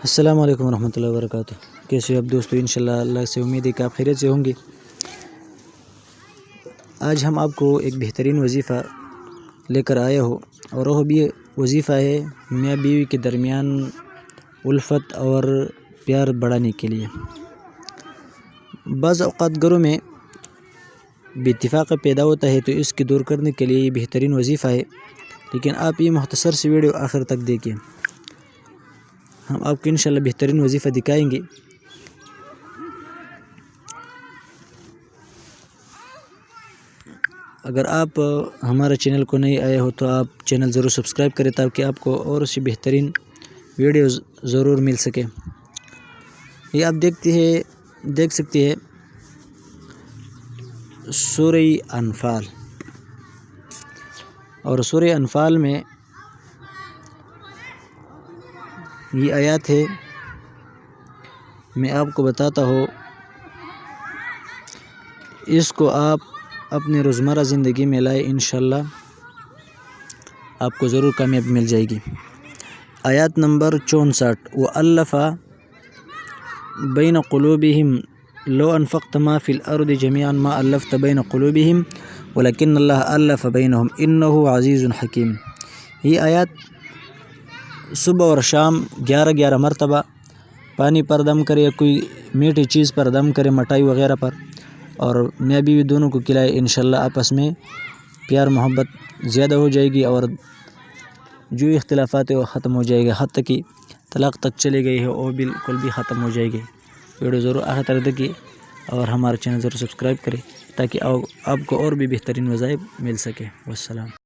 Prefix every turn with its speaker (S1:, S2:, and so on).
S1: السلام علیکم ورحمۃ اللہ وبرکاتہ۔ کیسے آپ دوستو؟ انشاءاللہ اللہ سے امید ہے کہ آپ خیریت سے ہوں گے۔ آج ہم آپ کو ایک بہترین وظیفہ لے کر آئے ہو، اور وہ بھی وظیفہ ہے میاں بیوی کے درمیان الفت اور پیار بڑھانے کے لیے۔ بعض اوقات گھروں میں بے اتفاق پیدا ہوتا ہے، تو اس کی دور کرنے کے لیے یہ بہترین وظیفہ ہے، لیکن آپ یہ مختصر سی ویڈیو آخر تک دیکھیں۔ ہم آپ کو انشاءاللہ بہترین وظیفہ دکھائیں گے۔ اگر آپ ہمارے چینل کو نہیں آئے ہو تو آپ چینل ضرور سبسکرائب کریں، تاکہ آپ کو اور سی بہترین ویڈیوز ضرور مل سکے۔ یہ آپ دیکھ سکتے ہیں سورہ انفال، اور سورہ انفال میں یہ آیات ہے، میں آپ کو بتاتا ہوں، اس کو آپ اپنے روزمرہ زندگی میں لائے، انشاءاللہ آپ کو ضرور کامیابی مل جائے گی۔ آیات نمبر 64، وَأَلَّفَ بَيْنَ قُلُوبِهِمْ لَوْ أَنفَقْتَ مَا فِي الْأَرْضِ جَمِيعًا مَا أَلَّفْتَ بَيْنَ قُلُوبِهِمْ وَلَكِنَّ اللَّهَ أَلَّفَ بَيْنَهُمْ إِنَّهُ عَزِيزٌ حَكِيمٌ۔ یہ آیات صبح اور شام 11 مرتبہ پانی پر دم کرے، کوئی میٹھی چیز پر دم کرے، مٹھائی وغیرہ پر، اور میاں بیوی دونوں کو کھلائے، انشاءاللہ آپس میں پیار محبت زیادہ ہو جائے گی، اور جو اختلافات ہیں وہ ختم ہو جائے گا، حتیٰ کہ طلاق تک چلے گئی ہے وہ بالکل بھی ختم ہو جائے گی۔ ویڈیو ضرور آخر تک دیکھیے، اور ہمارے چینل ضرور سبسکرائب کریں، تاکہ آپ کو اور بھی بہترین وظائف مل سکے۔ والسلام۔